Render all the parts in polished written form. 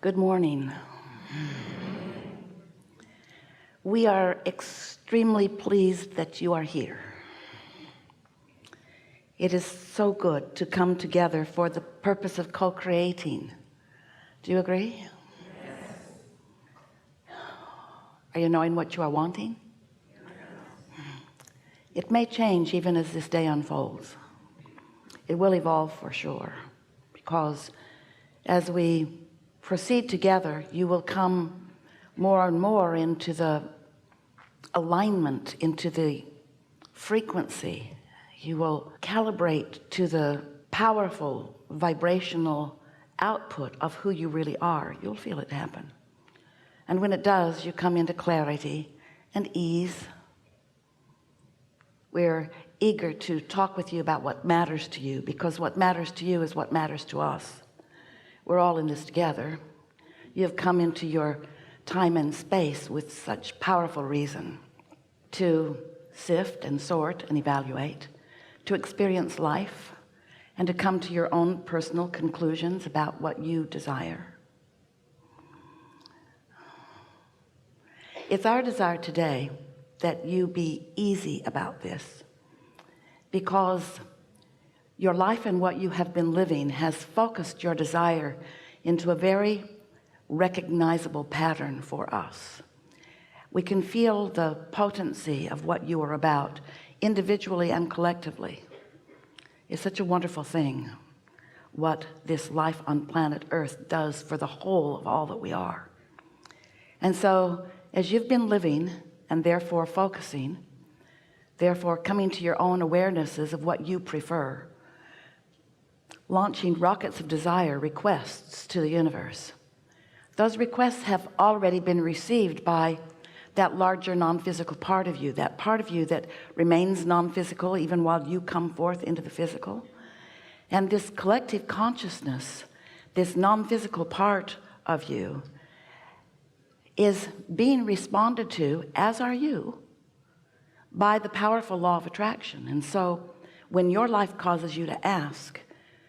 Good morning. We are extremely pleased that you are here. It is so good to come together for the purpose of co-creating. Do you agree? Yes. Are you knowing what you are wanting? Yes. It may change even as this day unfolds. It will evolve for sure, because as we proceed together, you will come more and more into the alignment, into the frequency. You will calibrate to the powerful vibrational output of who you really are. You'll feel it happen. And when it does, you come into clarity and ease. We're eager to talk with you about what matters to you, because what matters to you is what matters to us. We're all in this together. You have come into your time and space with such powerful reason to sift and sort and evaluate, to experience life, and to come to your own personal conclusions about what you desire. It's our desire today that you be easy about this, because your life and what you have been living has focused your desire into a very recognizable pattern for us. We can feel the potency of what you are about, individually and collectively. It's such a wonderful thing what this life on planet Earth does for the whole of all that we are. And so as you've been living and therefore focusing, therefore coming to your own awarenesses of what you prefer, launching rockets of desire, requests to the universe, those requests have already been received by that larger non-physical part of you, that part of you that remains non-physical even while you come forth into the physical. And this collective consciousness, this non-physical part of you, is being responded to, as are you, by the powerful law of attraction. And so when your life causes you to ask,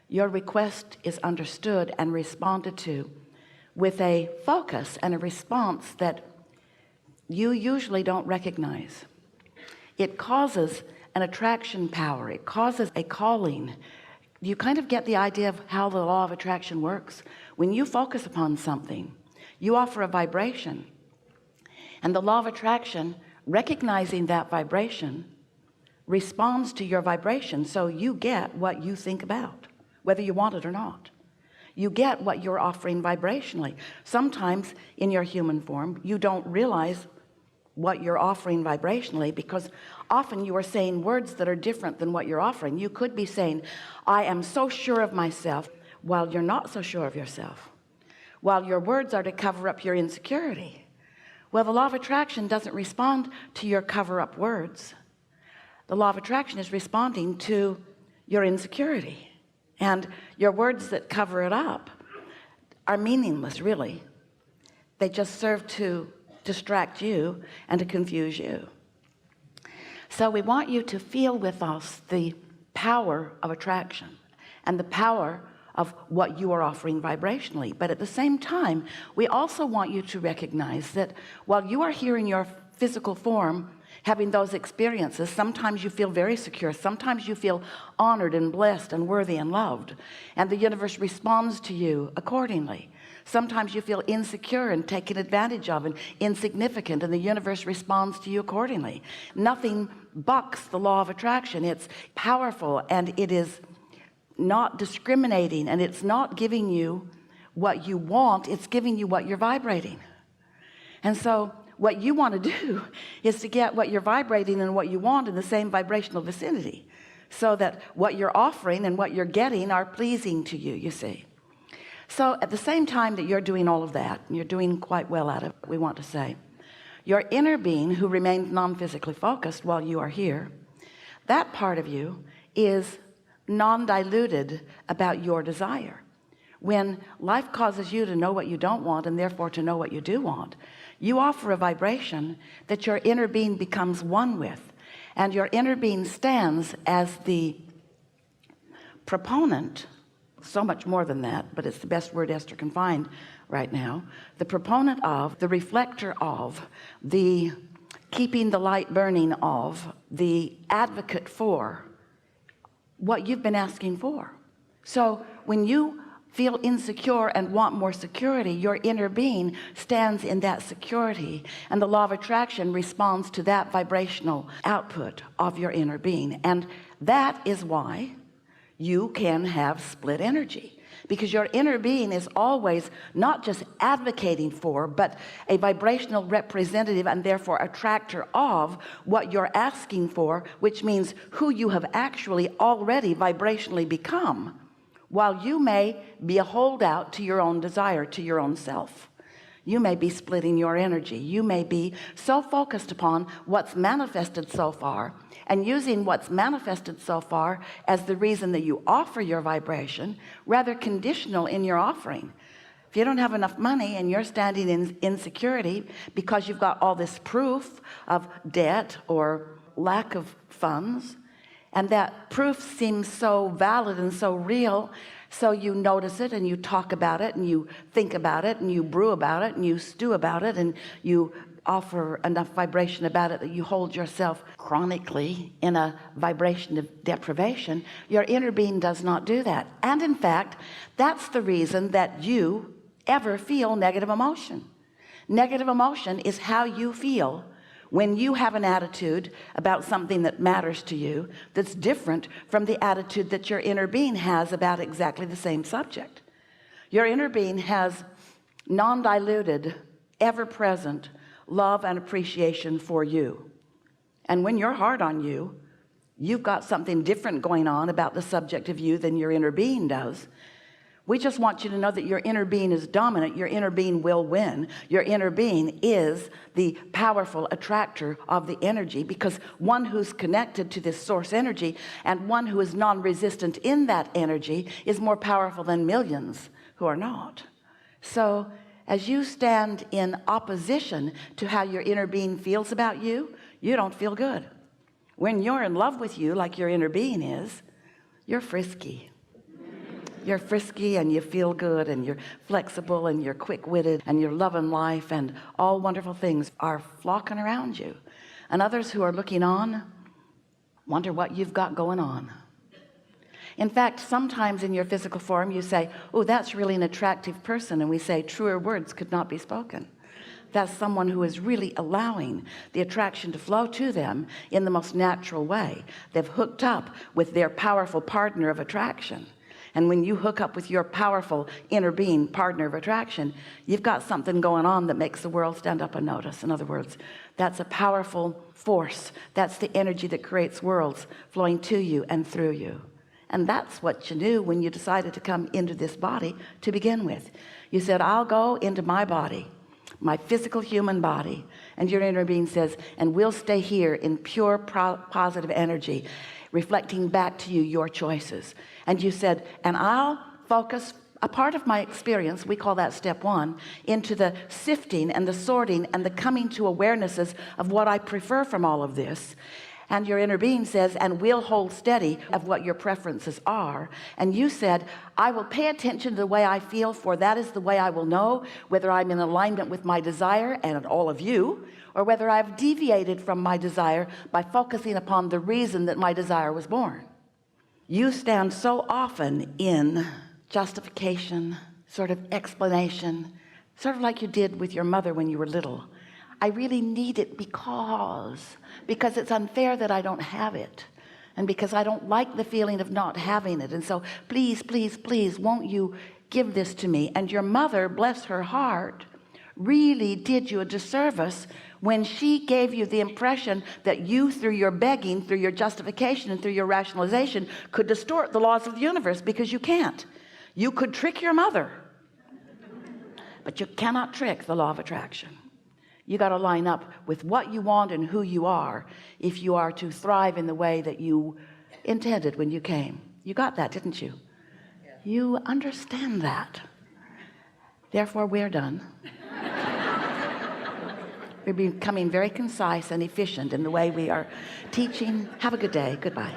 your request is understood and responded to with a focus and a response that you usually don't recognize. It causes an attraction power. It causes a calling. You kind of get the idea of how the law of attraction works. When you focus upon something, you offer a vibration, and the law of attraction, recognizing that vibration, responds to your vibration. So you get what you think about, whether you want it or not. You get what you're offering vibrationally. Sometimes in your human form, you don't realize what you're offering vibrationally, because often you are saying words that are different than what you're offering. You could be saying, I am so sure of myself, while you're not so sure of yourself, while your words are to cover up your insecurity. Well, the law of attraction doesn't respond to your cover-up words. The law of attraction is responding to your insecurity, and your words that cover it up are meaningless, really. They just serve to distract you and to confuse you. So we want you to feel with us the power of attraction and the power of what you are offering vibrationally. But at the same time, we also want you to recognize that while you are here in your physical form, having those experiences, sometimes you feel very secure, sometimes you feel honored and blessed and worthy and loved, and the universe responds to you accordingly. Sometimes you feel insecure and taken advantage of and insignificant, and the universe responds to you accordingly. Nothing bucks the law of attraction. It's powerful, and it is not discriminating, and it's not giving you what you want, it's giving you what you're vibrating. And so what you want to do is to get what you're vibrating and what you want in the same vibrational vicinity, so that what you're offering and what you're getting are pleasing to you, you see. So at the same time that you're doing all of that, and you're doing quite well at it, we want to say, your inner being, who remains non-physically focused while you are here, that part of you is non-diluted about your desire. When life causes you to know what you don't want, and therefore to know what you do want, you offer a vibration that your inner being becomes one with, and your inner being stands as the proponent so much more than that, but it's the best word Esther can find right now. The proponent of, the reflector of, the keeping the light burning of, the advocate for what you've been asking for. So when you feel insecure and want more security, your inner being stands in that security, and the law of attraction responds to that vibrational output of your inner being. And that is why you can have split energy, because your inner being is always not just advocating for, but a vibrational representative and therefore attractor of what you're asking for, which means who you have actually already vibrationally become. While you may be a holdout to your own desire, to your own self, you may be splitting your energy. You may be so focused upon what's manifested so far and using what's manifested so far as the reason that you offer your vibration, rather conditional in your offering. If you don't have enough money and you're standing in insecurity because you've got all this proof of debt or lack of funds, and that proof seems so valid and so real, so you notice it and you talk about it and you think about it and you brew about it and you stew about it and you offer enough vibration about it that you hold yourself chronically in a vibration of deprivation. Your inner being does not do that. And in fact, that's the reason that you ever feel negative emotion. Negative emotion is how you feel when you have an attitude about something that matters to you that's different from the attitude that your inner being has about exactly the same subject. Your inner being has non-diluted, ever-present love and appreciation for you. And when you're hard on you, you've got something different going on about the subject of you than your inner being does. We just want you to know that your inner being is dominant. Your inner being will win. Your inner being is the powerful attractor of the energy, because one who's connected to this source energy and one who is non-resistant in that energy is more powerful than millions who are not. So as you stand in opposition to how your inner being feels about you, you don't feel good. When you're in love with you, like your inner being is, you're frisky. You're frisky and you feel good and you're flexible and you're quick-witted and you're loving life, and all wonderful things are flocking around you. And others who are looking on wonder what you've got going on. In fact, sometimes in your physical form you say, oh, that's really an attractive person, and we say truer words could not be spoken. That's someone who is really allowing the attraction to flow to them in the most natural way. They've hooked up with their powerful partner of attraction. And when you hook up with your powerful inner being partner of attraction, you've got something going on that makes the world stand up and notice. In other words, that's a powerful force. That's the energy that creates worlds flowing to you and through you. And that's what you knew when you decided to come into this body to begin with. You said, I'll go into my body, my physical human body. And your inner being says, and we'll stay here in pure positive energy, reflecting back to you your choices. And you said, and I'll focus a part of my experience, we call that step one, into the sifting and the sorting and the coming to awarenesses of what I prefer from all of this. And your inner being says, and we'll hold steady of what your preferences are. And you said, I will pay attention to the way I feel, for that is the way I will know whether I'm in alignment with my desire and all of you, or whether I've deviated from my desire by focusing upon the reason that my desire was born. You stand so often in justification, sort of explanation, sort of like you did with your mother when you were little. I really need it because it's unfair that I don't have it, and because I don't like the feeling of not having it, and so please, please, please, won't you give this to me? And your mother, bless her heart, really did you a disservice when she gave you the impression that you, through your begging, through your justification, and through your rationalization, could distort the laws of the universe, because you can't. You could trick your mother, but you cannot trick the law of attraction. You got to line up with what you want and who you are if you are to thrive in the way that you intended when you came. You got that, didn't you? You understand that. Therefore, we're done. We're becoming very concise and efficient in the way we are teaching. Have a good day. Goodbye.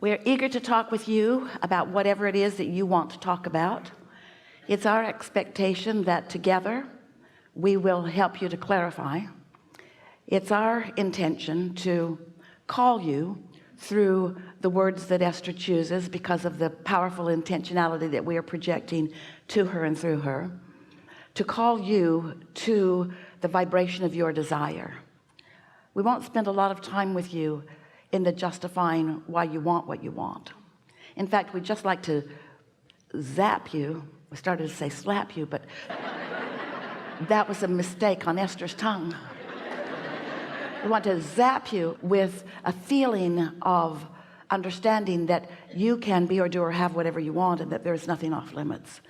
We're eager to talk with you about whatever it is that you want to talk about. It's our expectation that together we will help you to clarify. It's our intention to call you through the words that Esther chooses because of the powerful intentionality that we are projecting to her and through her, to call you to the vibration of your desire. We won't spend a lot of time with you in the justifying why you want what you want. In fact, we'd just like to zap you. We started to say slap you, but that was a mistake on Esther's tongue. We want to zap you with a feeling of understanding that you can be or do or have whatever you want, and that there's nothing off limits,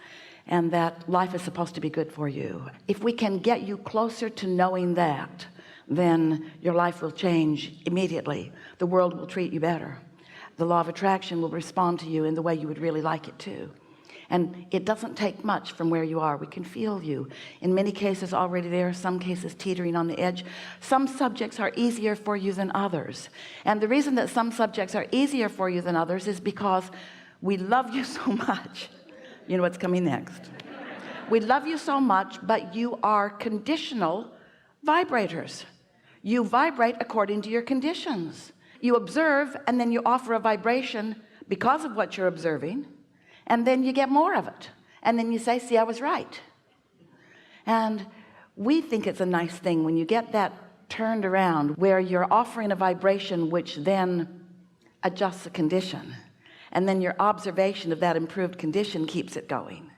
and that life is supposed to be good for you. If we can get you closer to knowing that, then your life will change immediately. The world will treat you better. The law of attraction will respond to you in the way you would really like it to. And it doesn't take much from where you are. We can feel you in many cases already there, some cases teetering on the edge. Some subjects are easier for you than others, and the reason that some subjects are easier for you than others is because we love you so much. You know what's coming next. We love you so much, but you are conditional vibrators. You vibrate according to your conditions. You observe, and then you offer a vibration because of what you're observing, and then you get more of it, and then you say, see, I was right. And we think it's a nice thing when you get that turned around, where you're offering a vibration which then adjusts the condition, and then your observation of that improved condition keeps it going.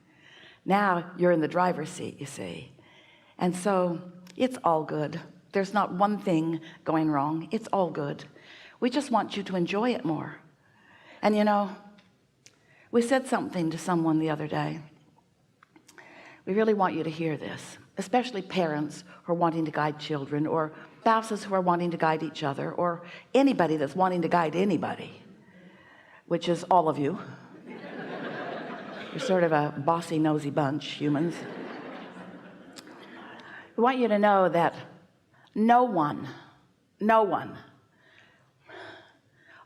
Now you're in the driver's seat, you see. And so it's all good. There's not one thing going wrong. It's all good. We just want you to enjoy it more. And you know, we said something to someone the other day. We really want you to hear this, especially parents who are wanting to guide children, or spouses who are wanting to guide each other, or anybody that's wanting to guide anybody, which is all of you. You're sort of a bossy, nosy bunch, humans. We want you to know that no one,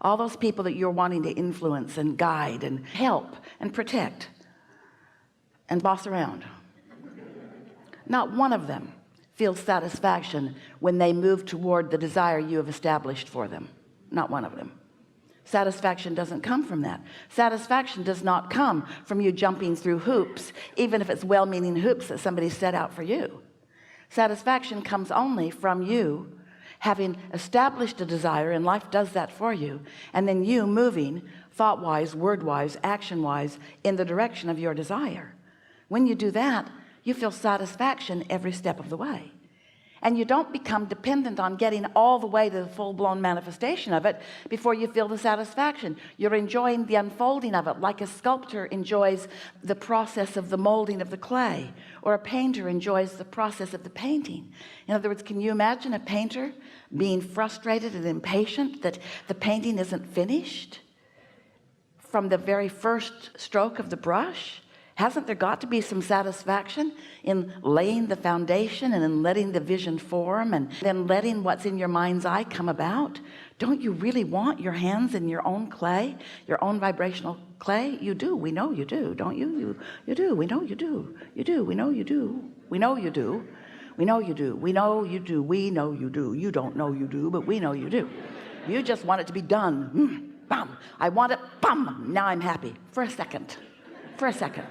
all those people that you're wanting to influence and guide and help and protect and boss around, not one of them feels satisfaction when they move toward the desire you have established for them. Not one of them. Satisfaction doesn't come from that. Satisfaction does not come from you jumping through hoops, even if it's well-meaning hoops that somebody set out for you. Satisfaction comes only from you having established a desire, and life does that for you, and then you moving thought-wise, word-wise, action-wise in the direction of your desire. When you do that, you feel satisfaction every step of the way, and you don't become dependent on getting all the way to the full-blown manifestation of it before you feel the satisfaction. You're enjoying the unfolding of it, like a sculptor enjoys the process of the molding of the clay, or a painter enjoys the process of the painting. In other words, can you imagine a painter being frustrated and impatient that the painting isn't finished from the very first stroke of the brush? Hasn't there got to be some satisfaction in laying the foundation and in letting the vision form and then letting what's in your mind's eye come about? Don't you really want your hands in your own clay, your own vibrational clay? You do. We know you do, don't you? You do. We know you do. You do. We know you do. We know you do. We know you do. We know you do. We know you do. You don't know you do, but we know you do. You just want it to be done. Bam. I want it. Bam. Now I'm happy for a second. For a second.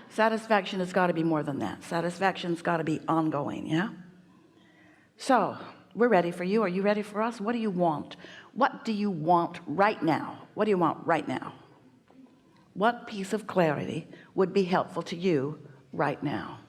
Satisfaction has got to be more than that. Satisfaction's got to be ongoing. Yeah. So we're ready for you. Are you ready for us? What do you want? What do you want right now? What do you want right now? What piece of clarity would be helpful to you right now?